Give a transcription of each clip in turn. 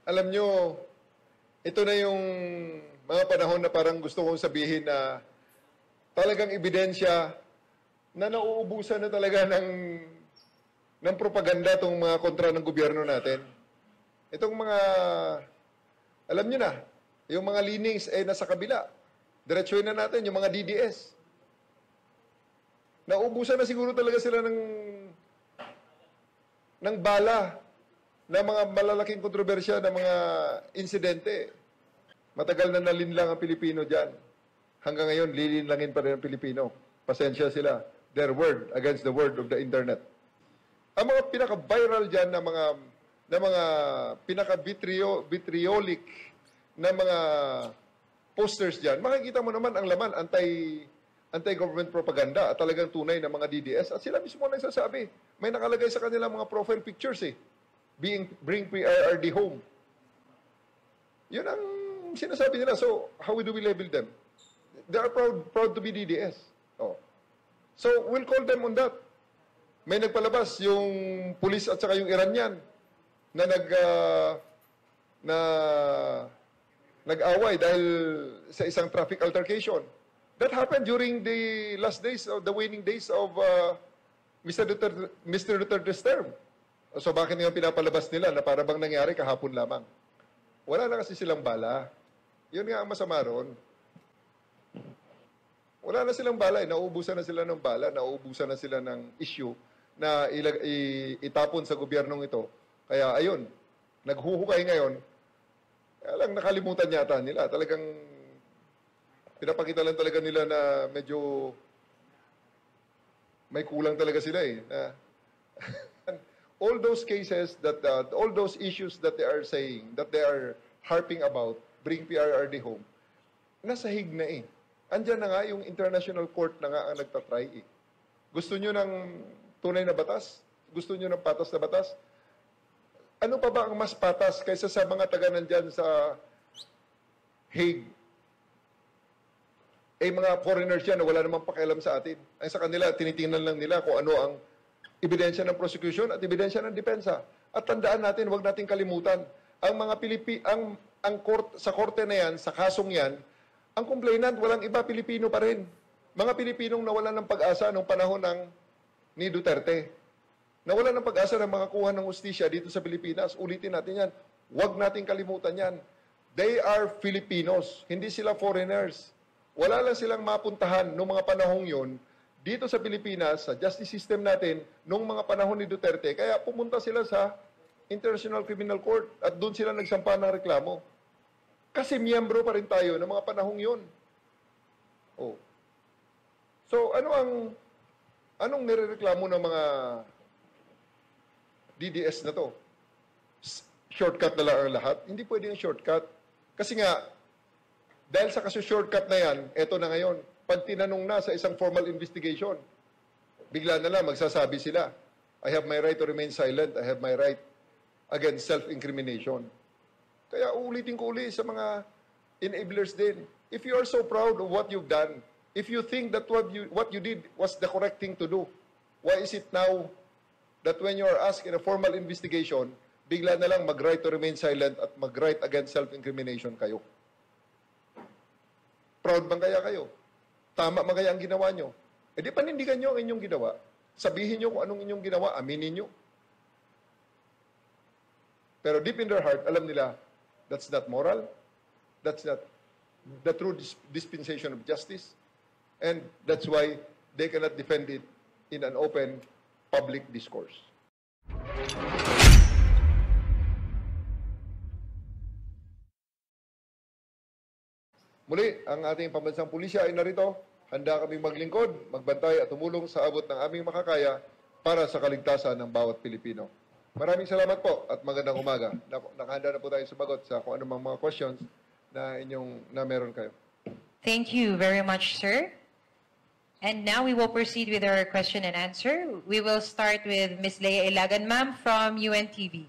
Alam nyo, ito na yung mga panahon na parang gusto kong sabihin na talagang ebidensya na nauubusan na talaga ng propaganda itong mga kontra ng gobyerno natin. Itong mga, alam nyo na, yung mga leanings ay nasa kabila. Diretsuhin na natin yung mga DDS. Nauubusan na siguro talaga sila ng bala na mga malalaking kontrobersya na mga insidente. Matagal na nalinlang ang Pilipino dyan. Hanggang ngayon, lilinlangin pa rin ang Pilipino. Pasensya sila. Their word against the word of the internet. Ang mga pinaka-viral dyan na mga pinaka-vitriolic na mga posters dyan, makikita mo naman ang laman, anti-government propaganda at talagang tunay na mga DDS. At sila mismo nagsasabi. May nakalagay sa kanilang mga profile pictures bring PRRD home. Yun ang sinasabi nila. So, how do we label them? They are proud to be DDS. Oh. So, we'll call them on that. May nagpalabas yung pulis at saka yung Iranian na nag-away dahil sa isang traffic altercation. That happened during the last days, the waning days of Mr. Duterte's term. So bakit nga pinapalabas nila na para bang nangyari kahapon lamang? Wala na kasi silang bala. Yun nga ang masama ron. Wala na silang bala. Nauubusan na sila ng bala. Nauubusan na sila ng issue na itapon sa gobyernong ito. Kaya ayun, naghuhukay ngayon. Kaya lang nakalimutan yata nila. Talagang pinapakita lang talaga nila na medyo may kulang talaga sila na all those cases all those issues that they are saying, that they are harping about, bring PRRD home, nasa hig na Andyan na nga yung international court na nga ang nagtatry Gusto nyo ng tunay na batas? Gusto nyo ng patas na batas? Ano pa ba ang mas patas kaysa sa mga taga nandyan sa Hague? Mga foreigners yan na wala namang pakialam sa atin. Ay sa kanila, tinitingnan lang nila kung ano ang ebidensya ng prosecution at ebidensya ng depensa. At tandaan natin, huwag nating kalimutan, ang mga sa korte na yan, sa kasong yan, ang complainant, walang iba, Pilipino pa rin. Mga Pilipinong nawalan ng pag-asa noong panahon ni Duterte. Nawalan ng pag-asa ng makakuha ng hustisya dito sa Pilipinas. Ulitin natin yan. Huwag nating kalimutan yan. They are Filipinos, hindi sila foreigners. Wala lang silang mapuntahan noong mga panahong yon dito sa Pilipinas, sa justice system natin, noong mga panahon ni Duterte. Kaya pumunta sila sa International Criminal Court at doon sila nagsampa ng reklamo. Kasi miyembro pa rin tayo ng mga panahong yon. Oh. So, anong nirereklamo ng mga DDS na to? Shortcut na lang ang lahat? Hindi pwede yung shortcut. Kasi nga, dahil sa shortcut na yan, eto na ngayon, pag tinanong na sa isang formal investigation, bigla na lang magsasabi sila, I have my right to remain silent, I have my right against self-incrimination. Kaya uulitin ko uli sa mga enablers din. If you are so proud of what you've done, if you think that what you did was the correct thing to do, why is it now that when you are asked in a formal investigation, bigla na lang mag-right to remain silent at mag-right against self-incrimination kayo? Proud bang kaya kayo? Tama ba kaya ang ginawa nyo? E di panindigan nyo ang inyong ginawa. Sabihin nyo kung anong inyong ginawa, aminin nyo. Pero deep in their heart, alam nila, that's not moral. That's not the true dispensation of justice. And that's why they cannot defend it in an open public discourse. Muli, ang ating pambansang pulisya ay narito. Handa kaming maglingkod, magbantay at tumulong sa abot ng aming makakaya para sa kaligtasan ng bawat Pilipino. Maraming salamat po at magandang umaga. Nakahanda na po tayo sumagot sa kung anumang mga questions na meron kayo. Thank you very much, sir. And now we will proceed with our question and answer. We will start with Ms. Leia Ilagan, ma'am, from UNTV.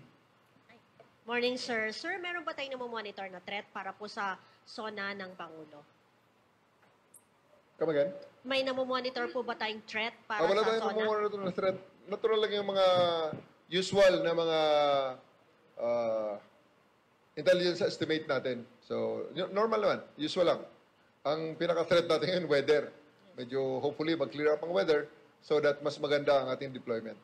Morning, sir. Sir, meron ba tayong namomonitor na threat para po sa SONA ng Pangulo? Come again? May namomonitor po ba tayong threat para Wala sa tayong SONA? namomonitor na threat. Natural lang yung mga usual na mga intelligence estimate natin. So, normal naman, usual lang. Ang pinaka-threat natin ngayon, weather. Medyo hopefully mag-clear up ang weather so that mas maganda ang ating deployment.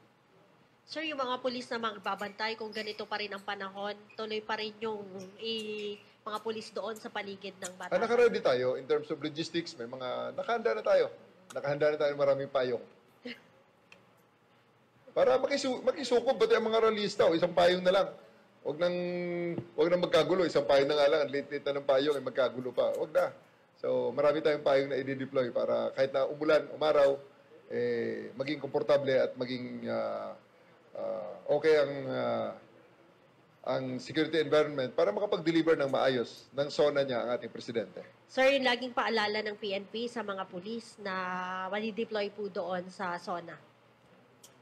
Sir, yung mga pulis na magbabantay, kung ganito pa rin ang panahon, tuloy pa rin yung mga pulis doon sa paligid ng bata. Naka-ready tayo in terms of logistics. May mga nakahanda na tayo. Nakahanda na tayo ng maraming payong. Para makisukob pati ang mga ralista. Isang payong na lang. Huwag nang magkagulo. Isang payong na nga lang. Late-late na ng payong ay magkagulo pa. Huwag na. So, marami tayong payong na i-deploy para kahit na umulan, umaraw, maging komportable at maging okay ang security environment para makapag-deliver ng maayos ng SONA niya ang ating presidente. Sir, yung laging paalala ng PNP sa mga pulis na mali-deploy po doon sa SONA.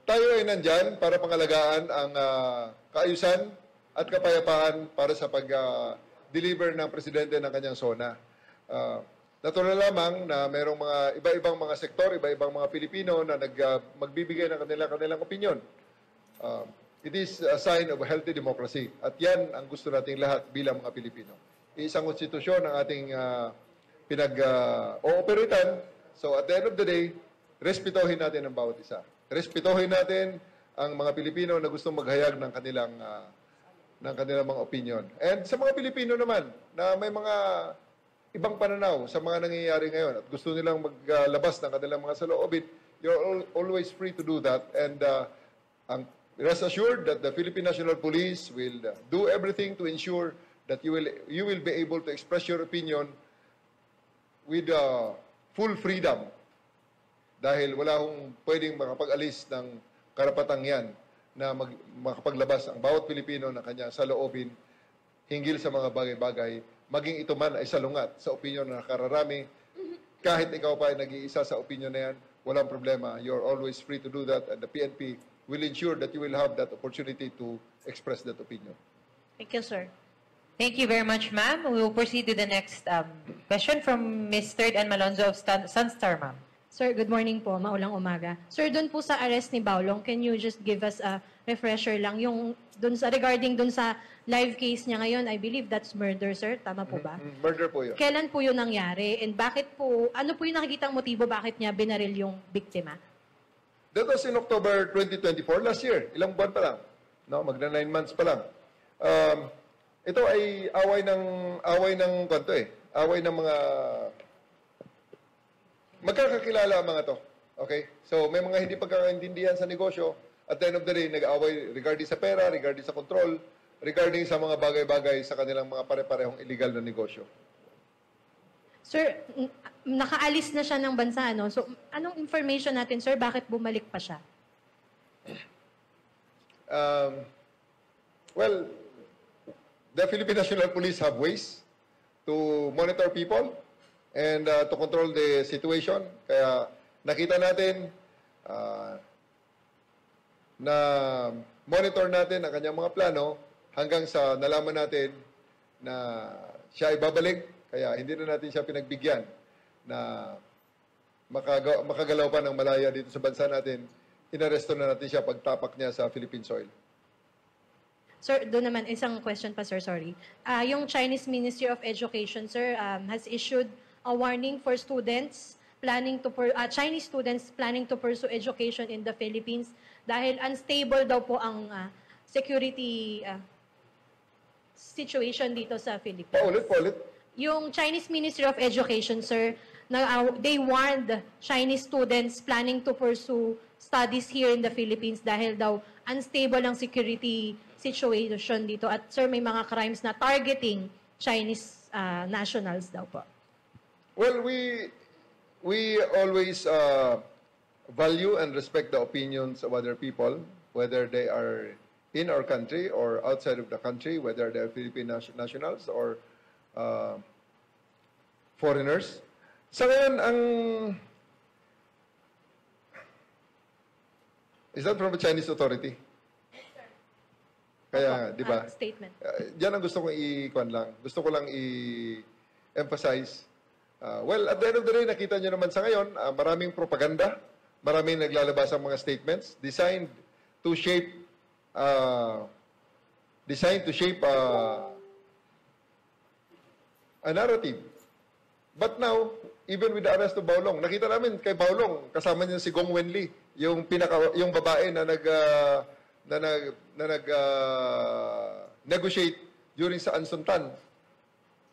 Tayo ay nandyan para pangalagaan ang kaayusan at kapayapaan para sa pag-deliver ng presidente ng kanyang SONA. Natural lamang na mayroong mga iba-ibang mga sektor, iba-ibang mga Pilipino na magbibigay ng kanilang opinion. It is a sign of a healthy democracy. At yan ang gusto nating lahat bilang mga Pilipino. Isang konstitusyon ang ating pinag-ooperitan. So at the end of the day, respetuhin natin ang bawat isa. Respetuhin natin ang mga Pilipino na gustong maghayag ng kanilang mga opinion. And sa mga Pilipino naman na may mga ibang pananaw sa mga nangyayari ngayon at gusto nilang maglabas ng kanilang mga saloobin, you're always free to do that. And rest assured that the Philippine National Police will do everything to ensure that you will be able to express your opinion with full freedom. Dahil wala akong pwedeng makapag-alis ng karapatang yan na makapaglabas ang bawat Pilipino ng kanyang saloobin hinggil sa mga bagay-bagay, maging ito man ay salungat sa opinion na nakararami. Kahit ikaw pa ay nag-iisa sa opinion na yan, walang problema. You're always free to do that, and the PNP will ensure that you will have that opportunity to express that opinion. Thank you, sir. Thank you very much, ma'am. We will proceed to the next question from Ms. Third Ann Malonzo of Sunstar, ma'am. Sir, good morning po. Maulang umaga. Sir, doon po sa arrest ni Baulong, can you just give us a refresher lang yung regarding doon sa live case niya ngayon? I believe that's murder, sir. Tama po ba? Murder po yun. Kailan po yun nangyari? And bakit po, ano po yung nakikitang motibo bakit niya binaril yung biktima? That was in October 2024, last year. Ilang buwan pa lang. No, magna 9 months pa lang. Ito ay away ng kwanto eh. Away ng mga magkakakilala ang mga to. Okay? So may mga hindi pagkakaintindihan sa negosyo. At the end of the day, nag-away regarding sa pera, regarding sa control, regarding sa mga bagay-bagay sa kanilang mga pare-parehong illegal na negosyo. Sir, nakaalis na siya ng bansa, no? So, anong information natin, sir? Bakit bumalik pa siya? Well, the Philippine National Police have ways to monitor people and to control the situation. Kaya nakita natin na monitor natin ang kanyang mga plano hanggang sa nalaman natin na siya ay babalik. Kaya hindi na natin siya pinagbigyan na makagalaw pa ng malaya dito sa bansa natin. Inaresto na natin siya pagtapak niya sa Philippine soil. Sir, doon naman, isang question pa, sir, sorry. Yung Chinese Ministry of Education, sir, has issued a warning for students Chinese students planning to pursue education in the Philippines dahil unstable daw po ang security situation dito sa Philippines. Paulit. Yung Chinese Ministry of Education, sir, they warned Chinese students planning to pursue studies here in the Philippines dahil daw unstable ang security situation dito. At sir, may mga crimes na targeting Chinese nationals daw po. Well, we always value and respect the opinions of other people, whether they are in our country or outside of the country, whether they are Philippine nationals or foreigners. Sa ngayon, is that from a Chinese authority? Kaya, di ba? Statement. Yan ang gusto kong Gusto ko lang i-emphasize. Well, at the end of the day, nakita nyo naman sa ngayon, maraming propaganda, maraming naglalabas ang mga statements designed to shape a narrative. But now, even with the arrest of Baolong, nakita namin kay Baolong, kasama niya si Gong Wenli, yung babae na negotiate during sa Ansuntan.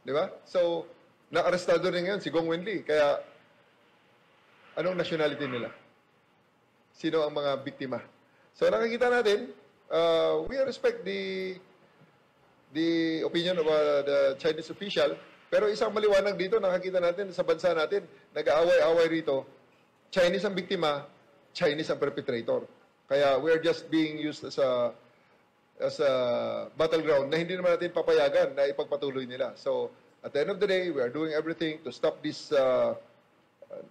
Di ba? So, na-arrestado rin ngayon si Gong Wenli. Kaya, anong nationality nila? Sino ang mga biktima? So, nakikita natin, we respect the opinion of the Chinese official. Pero isang maliwanag dito, nakakita natin sa bansa natin, nag-aaway-away rito, Chinese ang biktima, Chinese ang perpetrator. Kaya we are just being used as a battleground na hindi naman natin papayagan na ipagpatuloy nila. So, at the end of the day, we are doing everything to stop this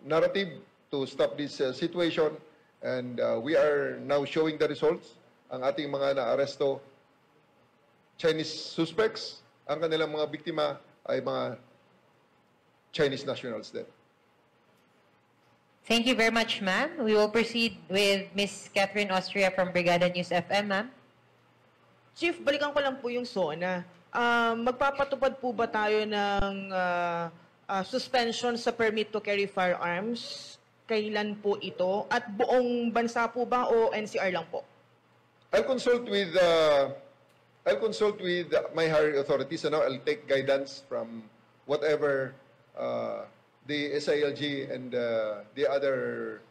narrative, to stop this situation, and we are now showing the results. Ang ating mga naaresto, Chinese suspects, ang kanilang mga biktima ay mga Chinese nationals din. Thank you very much, ma'am. We will proceed with Ms. Catherine Austria from Brigada News FM, ma'am. Chief, balikan ko lang po yung SONA. Magpapatupad po ba tayo ng suspension sa permit to carry firearms? Kailan po ito? At buong bansa po ba o NCR lang po? I'll consult with my higher authorities and I'll take guidance from whatever the SILG and the other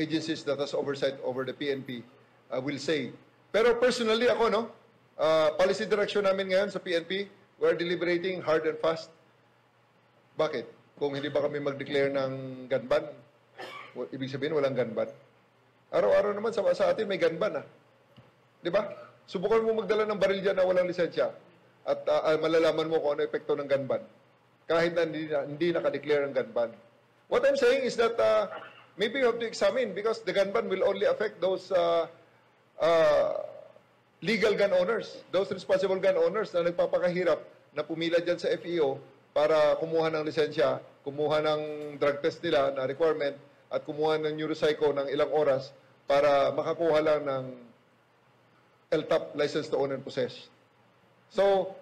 agencies that has oversight over the PNP will say. Pero personally ako, no, policy direction namin ngayon sa PNP, we're deliberating hard and fast. Bakit? Kung hindi ba kami mag-declare ng gun ban, ibig sabihin walang gun ban. Araw-araw naman sa atin may gun ban, ah. Di ba? Subukan mo magdala ng baril dyan na walang lisensya at malalaman mo kung ano epekto ng gun ban. Kahit na hindi naka-declare ang gun ban. What I'm saying is that maybe you have to examine because the gun ban will only affect those legal gun owners, those responsible gun owners na nagpapakahirap na pumila dyan sa FEO para kumuha ng lisensya, kumuha ng drug test nila na requirement at kumuha ng neuropsycho ng ilang oras para makakuha lang ng LTAP, license to own and possess. So,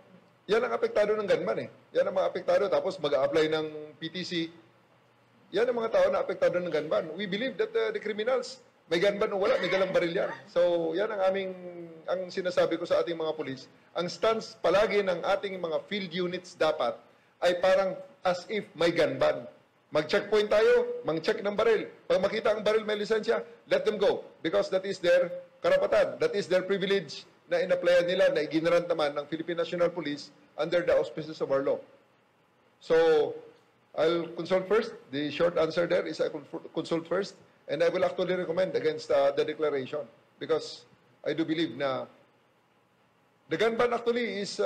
yan ang apektado ng gunman eh. Yan ang mga apektado. Tapos mag-a-apply ng PTC. Yan ang mga tao na apektado ng gunman. We believe that the criminals, may gunman o wala, may dalang baril yan. So, yan ang sinasabi ko sa ating mga pulis. Ang stance palagi ng ating mga field units dapat ay parang as if may gunman. Mag-checkpoint tayo, mag-check ng baril. Pag makita ang baril may lisensya, let them go. Because that is their karapatan. That is their privilege na in-applyan nila, na iginarant naman ng Philippine National Police under the auspices of our law. So, I'll consult first. The short answer there is I consult first. And I will actually recommend against the declaration. Because I do believe na the gun ban actually is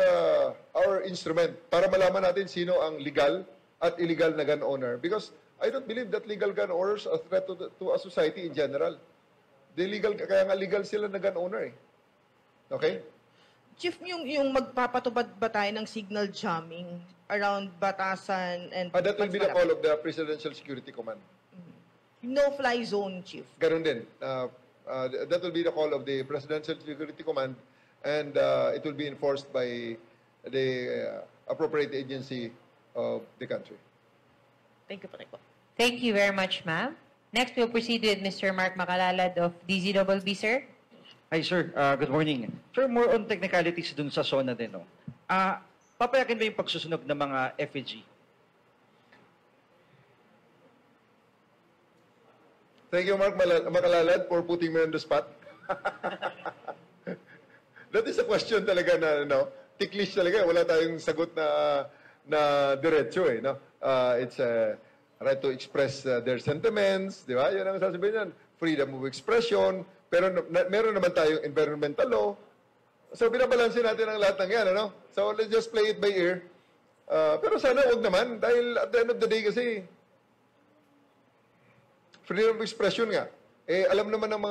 our instrument para malaman natin sino ang legal at illegal na gun owner. Because I don't believe that legal gun owners are a threat to a society in general. Kaya nga legal sila na gun owner eh. Okay? Chief, yung magpapatupad ba tayo ng signal jamming around Batasan and That will be the call of the Presidential Security Command. No-fly zone, Chief. Ganun din. That will be the call of the Presidential Security Command and it will be enforced by the appropriate agency of the country. Thank you, Patrick. Thank you very much, ma'am. Next, we'll proceed with Mr. Mark Makalalad of DZBB, sir. Hi, sir. Good morning. Sir, more on technicalities dun sa SONA din, no? Papayakin ba yung pagsusunog ng mga FEG? Thank you, Mark Makalalad, for putting me on the spot. That is a question talaga na, no? Ticklish talaga. Wala tayong sagot na diretso, eh, no? It's a right to express their sentiments, di ba? Yan ang sasabihin yan. Freedom of expression. Pero meron naman tayong environmental law. So, binabalansin natin ang lahat ng yan, ano? So, let's just play it by ear. Pero sana wag naman. Dahil at the end of the day kasi, freedom of expression nga. Eh, alam naman ng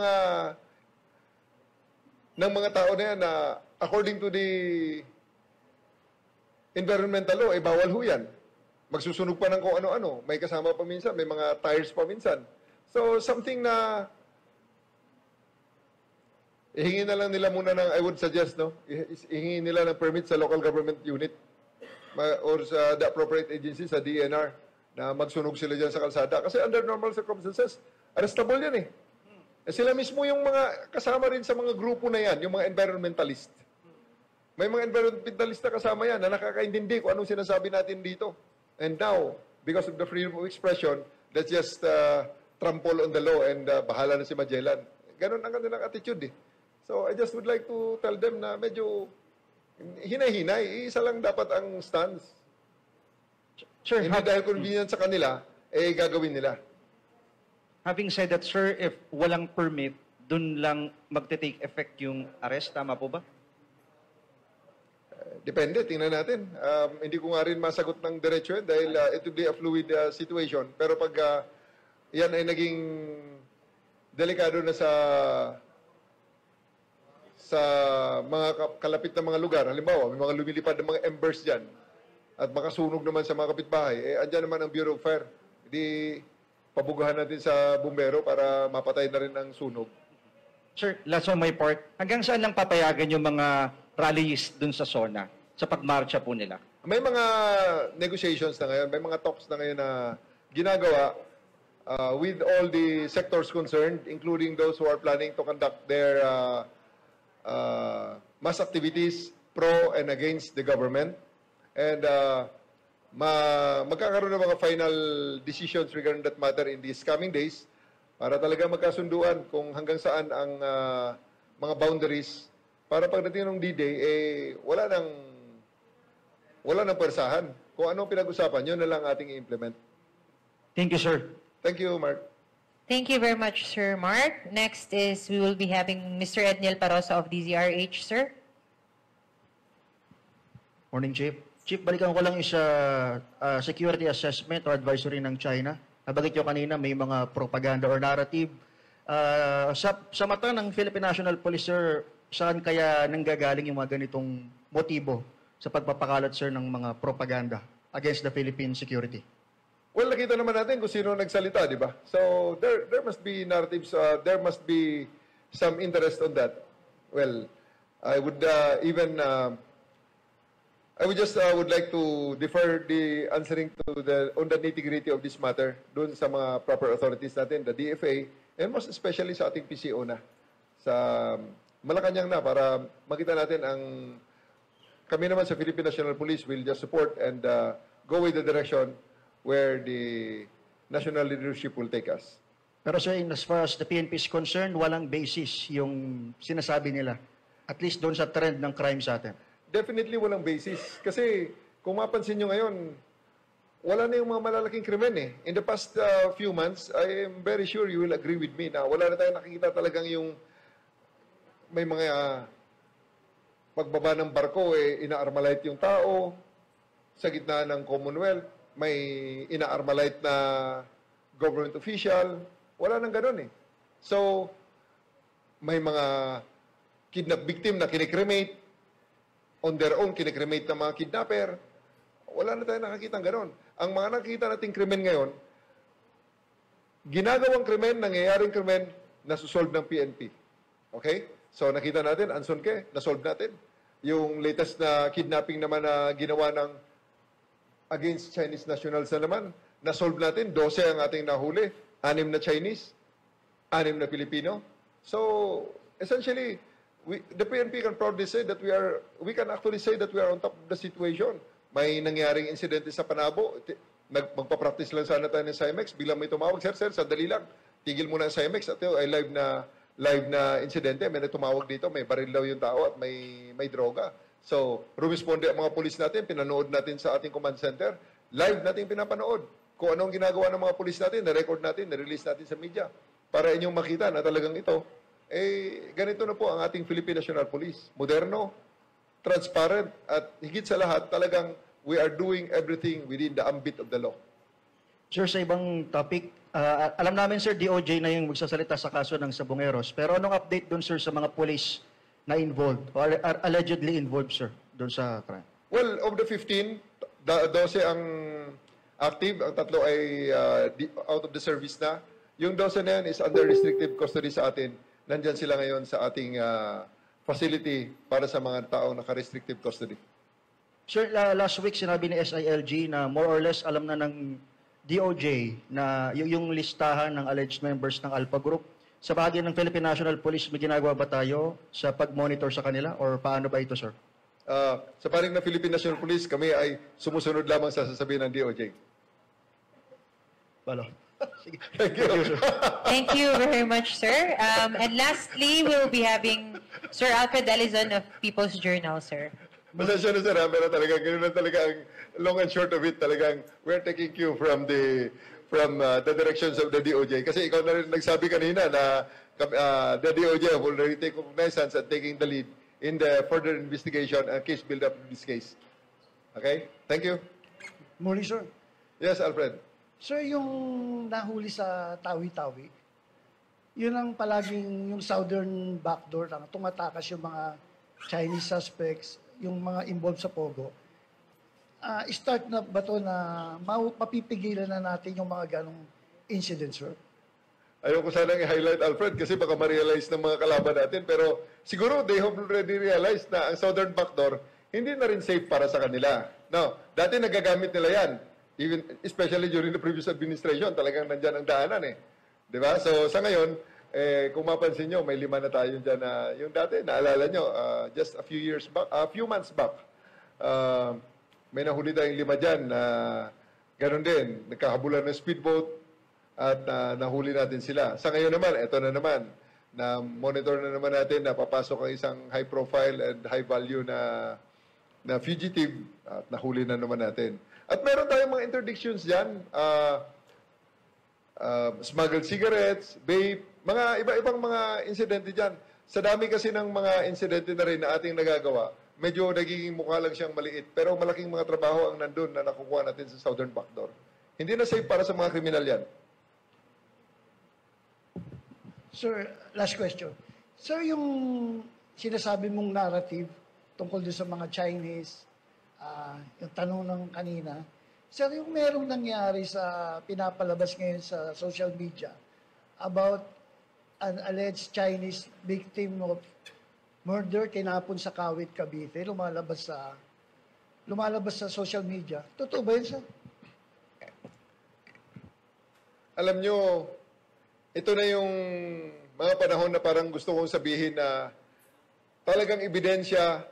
mga tao na yan na according to the environmental law, eh, bawal ho yan. Magsusunog pa ng kung ano-ano. May kasama pa minsan, may mga tires pa minsan. So, something na ihingi na lang nila muna ng, I would suggest, no? Ihingi nila ng permit sa local government unit or sa the appropriate agency, sa DNR, na magsunog sila dyan sa kalsada. Kasi under normal circumstances, arrestable yan eh. Sila mismo yung mga kasama rin sa mga grupo na yan, yung mga environmentalist. May mga environmentalist na kasama yan na nakakaintindi kung anong sinasabi natin dito. And now, because of the freedom of expression, let's just trample on the law and bahala na si Magellan. Ganon ang kanilang attitude eh. So I just would like to tell them na medyo hinay-hinay, isa lang dapat ang stance. Sir, Hindi dahil convenient sa kanila, gagawin nila. having said that, sir, if walang permit, dun lang magte-take effect yung arrest, tama po ba? Depende, tingnan natin. Hindi ko nga rin masagot ng diretso yun dahil it will be a fluid situation. Pero pag yan ay naging delikado na sa mga kalapit na mga lugar, halimbawa, may mga lumilipad na mga embers dyan at makasunog naman sa mga kapitbahay, andyan naman ang Bureau of Fire. Hindi pabugahan natin sa bumbero para mapatay na rin ang sunog. Sir, last on my part, hanggang saan lang papayagan yung mga rallies dun sa SONA sa pagmarcha po nila? May mga negotiations na ngayon, may mga talks na ngayon na ginagawa with all the sectors concerned, including those who are planning to conduct their mass activities pro and against the government. And magkakaroon ng mga final decisions regarding that matter in these coming days para talaga magkasunduan kung hanggang saan ang mga boundaries para pagdating ng D-Day, wala nang persahan. Kung anong pinag-usapan, yun na lang ating i-implement. Thank you, sir. Thank you, Mark. Thank you very much, Sir Mark. Next is we will be having Mr. Edniel Parosa of DZRH, sir. Morning, Chief. Chief, balikan ko lang yung sa security assessment or advisory ng China. Nabanggit nyo kanina, may mga propaganda or narrative. Sa mata ng Philippine National Police, sir, saan kaya nanggagaling yung mga ganitong motibo sa pagpapakalat, sir, ng mga propaganda against the Philippine security? Well, nakita naman natin kung sino nagsalita, di ba? So, there must be narratives, there must be some interest on that. Well, I would would like to defer the answering on the nitty-gritty of this matter doon sa mga proper authorities natin, the DFA, and most especially sa ating PCO na, sa Malacanang na, para makita natin kami naman sa Philippine National Police will just support and go with the direction where the national leadership will take us. Pero sir, as far as the PNP is concerned, walang basis yung sinasabi nila. At least doon sa trend ng crime sa atin. Definitely walang basis. Kasi kung mapansin nyo ngayon, wala na yung mga malalaking krimen eh. In the past few months, I am very sure you will agree with me na wala na tayong nakikita talagang yung may mga pagbaba ng barko, ina-armalite yung tao sa gitna ng Commonwealth. May ina-armalite na government official. Wala nang ganun eh. So, may mga kidnap victim na kinikremate. On their own, kinikremate ng mga kidnapper. Wala na tayong nakakita ng ganun. Ang mga nakikita nating krimen ngayon, ginagawang krimen, nangyayaring krimen, nasusolve ng PNP. Okay? So, nakita natin, Anson Ke, nasolve natin. Yung latest na kidnapping naman na ginawa ng against Chinese nationals na naman, nasolve natin, 12 ang ating nahuli, 6 na Chinese, 6 na Pilipino. So, essentially, the PNP can proudly say that we can actually say that we are on top of the situation. May nangyaring insidente sa Panabo, magpa-practice lang sana tayo ng CIMEX, bilang may tumawag, sir, sandali lang, tigil muna ang CIMEX, at ito ay live na insidente, may tumawag dito, may baril daw yung tao at may droga. So, rumisponde ang mga pulis natin, pinanood natin sa ating command center, live natin pinapanood. Kung anong ginagawa ng mga pulis natin, na-record natin, na-release natin sa media, para inyong makita na talagang ito, ganito na po ang ating Philippine National Police. Moderno, transparent, at higit sa lahat, talagang we are doing everything within the ambit of the law. Sir, sa ibang topic, alam namin, sir, DOJ na yung magsasalita sa kaso ng Sabongeros. Pero anong update doon, sir, sa mga police na involved, or allegedly involved, sir, doon sa crime? Well, of the 15, 12 ang active, ang 3 ay out of the service na. Yung 12 na yan is under restrictive custody sa atin. Nandyan sila ngayon sa ating facility para sa mga taong naka-restrictive custody. Sir, last week sinabi ni SILG na more or less alam na ng DOJ na yung listahan ng alleged members ng Alpha Group. Sa bahagi ng Philippine National Police, may ginagawa ba tayo sa pag-monitor sa kanila or paano ba ito, sir? Sa panig ng Philippine National Police, kami ay sumusunod lamang sa sasabihin ng DOJ. Balo. Sige. Thank you. sir. Thank you very much, sir. And lastly, we'll be having Sir Alfred Dalizon of People's Journal, sir. Pasensya na sir, pero talaga, ganoon na talaga ang long and short of it, talagang we're taking cue from the directions of the DOJ. Kasi ikaw na rin nagsabi kanina na the DOJ have already taken cognizance and taking the lead in the further investigation and case build-up in this case. Okay? Thank you. Morning, sir. Yes, Alfred. Sir, yung nahuli sa Tawi-Tawi, yun ang palaging yung southern backdoor lang, tumatakas yung mga Chinese suspects, yung mga involved sa Pogo. Start na ba to na mapipigilan na natin yung mga ganong incidents, sir? Ayoko sanang i-highlight, Alfred, kasi baka ma-realize ng mga kalaban natin. Pero siguro they have already realized na ang southern backdoor hindi na rin safe para sa kanila. Now, dati nagagamit nila yan. Even, especially during the previous administration, talagang nandyan ang daanan eh. Di ba? So sa ngayon, kung mapansin nyo, may 5 na tayo dyan na yung dati, naalala nyo, just a few months back, may nahuli tayong 5 dyan na ganun din, nagkahabulan ng speedboat at nahuli natin sila. Sa ngayon naman, eto na naman, na monitor na naman natin na papasok ang isang high profile and high value na fugitive at nahuli na naman natin. At meron tayong mga interdictions dyan, smuggled cigarettes, vape, mga iba-ibang mga insidente dyan. Sa dami kasi ng mga insidente na rin na ating nagagawa, medyo nagiging mukha lang siyang maliit. Pero malaking mga trabaho ang nandun na nakukuha natin sa southern backdoor. Hindi na safe para sa mga kriminal yan. Sir, last question. Sir, yung sinasabi mong narrative tungkol doon sa mga Chinese, yung tanong ng kanina, sir, yung merong nangyari sa pinapalabas ngayon sa social media about an alleged Chinese victim of murder tinapon sa Kawit, Cavite, lumalabas sa social media. Totoo ba yun, sir? Alam nyo, ito na yung mga panahon na parang gusto kong sabihin na talagang ebidensya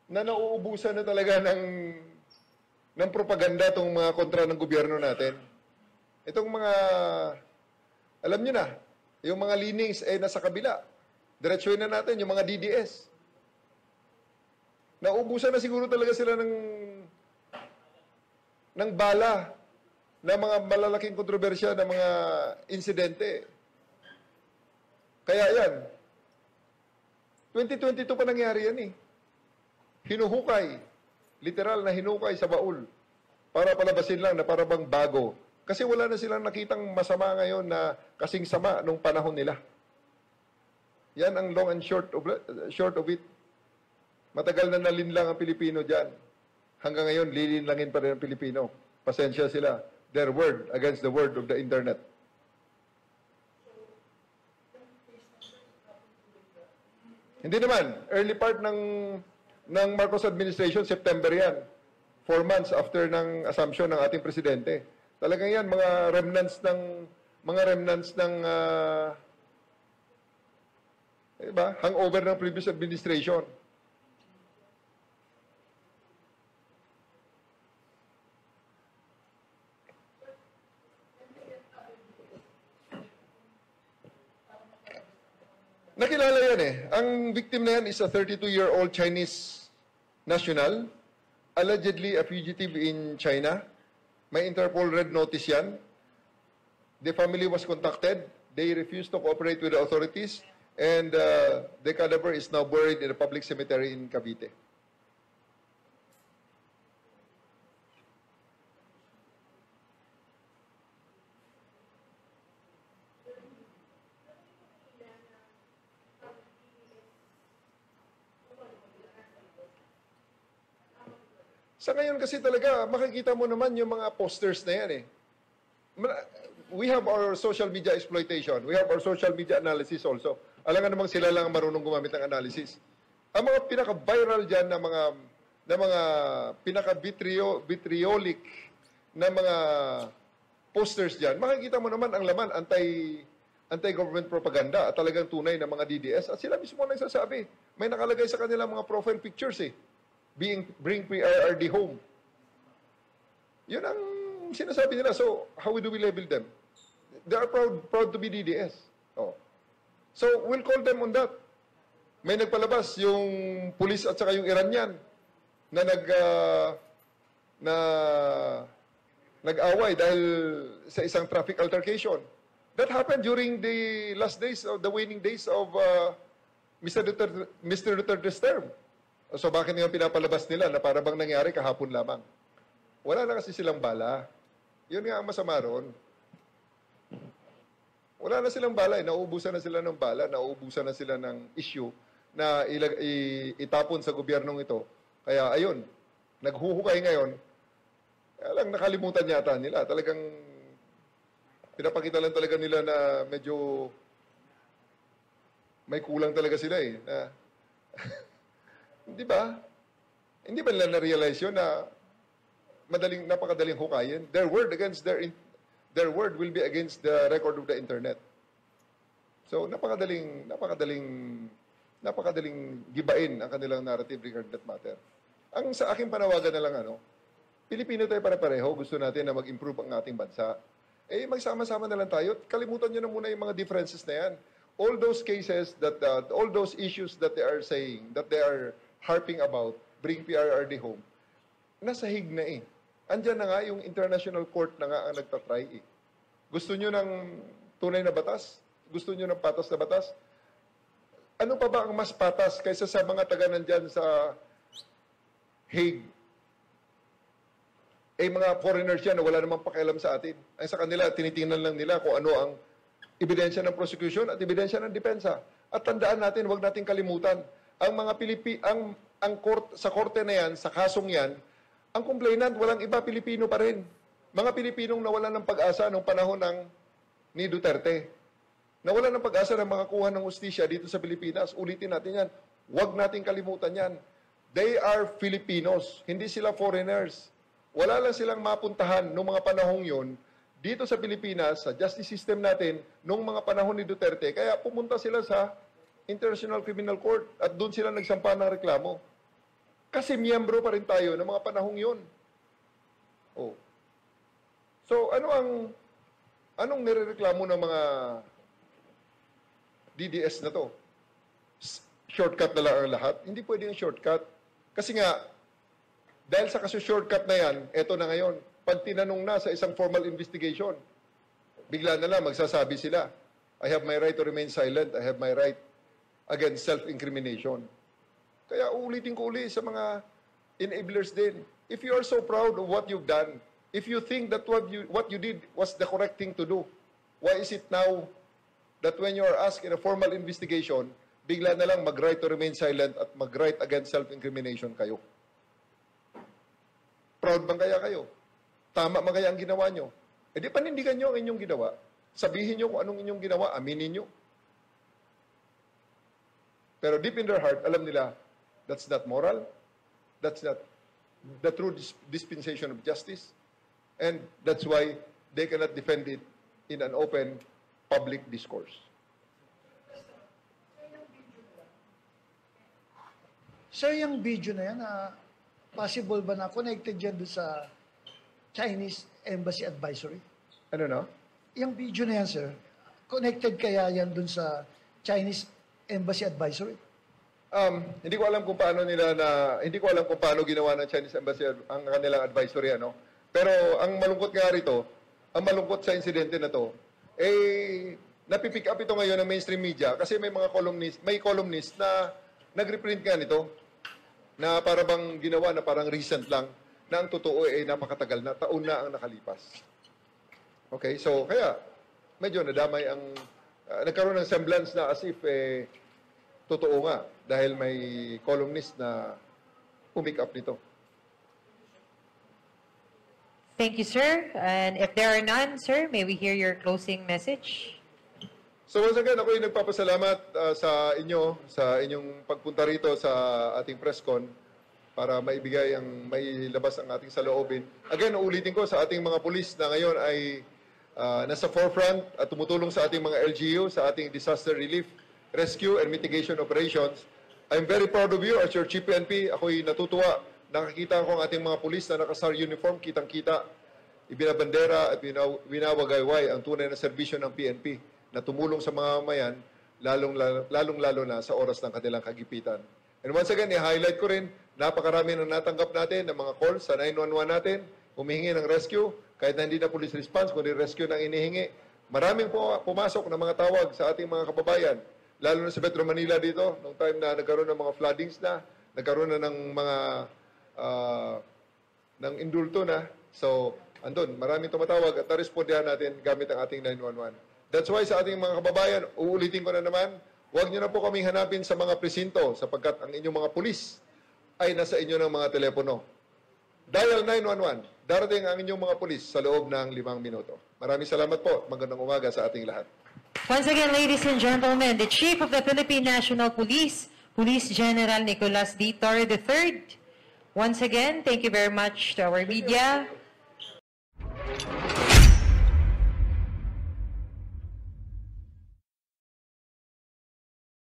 na nauubusan na talaga ng propaganda itong mga kontra ng gobyerno natin. Itong mga, alam nyo na, yung mga leanings ay nasa kabila. Diretsuhin na natin, yung mga DDS. Nauubusan na siguro talaga sila ng bala na mga malalaking kontrobersya na mga insidente. Kaya yan, 2022 pa nangyari yan eh. Hinuhukay, literal na hinukay sa baul para palabasin lang na para bang bago. Kasi wala na silang nakitang masama ngayon na kasing sama nung panahon nila. Yan ang long and short of it. Matagal na nalinlang ang Pilipino dyan. Hanggang ngayon, lilinlangin pa rin ang Pilipino. Pasensya sila. Their word against the word of the internet. Hindi naman. Early part ng Marcos administration, September yan. 4 months after ng assumption ng ating presidente. Talagang yan, mga remnants ng diba? Hangover ng previous administration. Nakilala yan eh. Ang victim na yan is a 32-year-old Chinese national, allegedly a fugitive in China. May Interpol red notice yan. The family was contacted. They refused to cooperate with the authorities. And the cadaver is now buried in a public cemetery in Cavite. Sa ngayon kasi talaga, makikita mo naman yung mga posters na yan eh. We have our social media exploitation. We have our social media analysis also. Alam nga namang sila lang marunong gumamit ng analysis. Ang mga pinaka-viral dyan na na mga vitriolic na mga posters dyan, makikita mo naman ang laman anti-government propaganda at talagang tunay na mga DDS. At sila mismo ang nagsasabi. May nakalagay sa kanilang mga profile pictures bring PRRD home. Yun ang sinasabi nila. So, how do we label them? They are proud to be DDS. Oh. So, we'll call them on that. May nagpalabas yung pulis at saka yung Iranian na nag-away dahil sa isang traffic altercation. That happened during the last days of the waning days of Mr. Duterte's term. So bakit nga pinapalabas nila na para bang nangyari kahapon lamang? Wala na kasi silang bala. Yun nga ang masama ron. Wala na silang bala. Nauubusan na sila ng bala. Nauubusan na sila ng issue na itapon sa gobyernong ito. Kaya ayun, naghuhukay ngayon. Kaya lang nakalimutan yata nila. Talagang pinapakita lang talaga nila na medyo may kulang talaga sila Na, di ba? Hindi ba nila na-realize yun na napakadaling hukayin? Their word will be against the record of the internet. So napakadaling gibain ang kanilang narrative regarding that matter. Ang sa aking panawagan na lang Pilipino tayo pare-pareho, gusto natin na mag-improve ang ating bansa. Magsama-sama na lang tayo. Kalimutan nyo na muna yung mga differences na yan. All those cases all those issues that they are saying, that they are harping about, bring PRRD home, nasa hig na Andyan na nga yung international court na nga ang nagtatry Gusto nyo ng tunay na batas? Gusto nyo ng patas na batas? Ano pa ba ang mas patas kaysa sa mga taga nandyan sa Hague? Mga foreigners yan na wala namang pakialam sa atin. Ay sa kanila, tinitingnan lang nila kung ano ang ebidensya ng prosecution at ebidensya ng depensa. At tandaan natin, huwag natin kalimutan, ang mga sa korte na yan, sa kasong yan, ang complainant, walang iba, Pilipino pa rin. Mga Pilipinong nawalan ng pag-asa noong panahon ni Duterte. Nawalan ng pag-asa ng mga kuha ng hustisya dito sa Pilipinas. Ulitin natin yan. Huwag natin kalimutan yan. They are Filipinos, hindi sila foreigners. Wala lang silang mapuntahan noong mga panahong yon dito sa Pilipinas, sa justice system natin, noong mga panahon ni Duterte. Kaya pumunta sila sa International Criminal Court at doon sila nagsampa ng reklamo. Kasi miyembro pa rin tayo ng mga panahong yon. So, anong nirereklamo ng mga DDS na to? Shortcut na lang ang lahat? Hindi pwede yung shortcut. Kasi nga, dahil sa shortcut na yan, eto na ngayon, pag tinanong na sa isang formal investigation, bigla na lang magsasabi sila, I have my right to remain silent, I have my right against self-incrimination. Kaya uulitin ko uli sa mga enablers din. If you are so proud of what you've done, if you think that what you did was the correct thing to do, why is it now that when you are asked in a formal investigation, bigla na lang mag-right to remain silent at mag-right against self-incrimination kayo? Proud bang kaya kayo? Tama ba kaya ang ginawa nyo? Di panindigan nyo ang inyong ginawa. Sabihin nyo kung anong inyong ginawa, aminin nyo. Pero deep in their heart, alam nila, that's not moral. That's not the true dispensation of justice. And that's why they cannot defend it in an open public discourse. Sir, yung video na yan, possible ba na connected yan doon sa Chinese Embassy Advisory? Ano na? Yung video na yan, sir, connected kaya yan doon sa Chinese Embassy Advisory? Hindi ko alam kung paano ginawa ng Chinese Embassy ang kanilang advisory, Pero ang malungkot nga rito, ang malungkot sa insidente na to, napipick up ito ngayon ng mainstream media kasi may columnist na nag-reprint nga nito na para bang ginawa na parang recent lang na ang totoo napakatagal na, taon na ang nakalipas. Okay, so kaya medyo nadamay ang nagkaroon ng semblance na as if totoo nga dahil may columnist na pumick up nito. Thank you, sir. And if there are none, sir, may we hear your closing message? So once again, ako yung nagpapasalamat sa inyong pagpunta rito sa ating press con. para maibigay ang may labas ang ating saloobin. Again, uulitin ko sa ating mga pulis na ngayon ay nasa forefront at tumutulong sa ating mga LGU, sa ating disaster relief, rescue, and mitigation operations. I'm very proud of you as your Chief PNP. Ako'y natutuwa. Nakakita ko ang ating mga pulis na nakasar uniform, kitang-kita, ibinabandera at winawagayway ang tunay na serbisyo ng PNP na tumulong sa mga mamayan, lalong-lalo na sa oras ng kanilang kagipitan. And once again, i-highlight ko rin, napakarami na natanggap natin ng mga calls sa 911 natin, humihingi ng rescue, kahit na hindi na police response, kundi rescue nang inihingi. Maraming pumasok na mga tawag sa ating mga kababayan, lalo na sa Metro Manila dito, nung time na nagkaroon ng mga floodings na, nagkaroon na ng mga ng indulto na. So, andun, maraming tumatawag at narespondihan natin gamit ang ating 911. That's why sa ating mga kababayan, uulitin ko na naman, huwag nyo na po kaming hanapin sa mga presinto sapagkat ang inyong mga pulis ay nasa inyo ng mga telepono. Dial 911. Darating ang inyong mga pulis sa loob ng 5 minuto. Maraming salamat po. Magandang umaga sa ating lahat. Once again, ladies and gentlemen, the Chief of the Philippine National Police, Police General Nicolas D. Torre III. Once again, thank you very much to our media.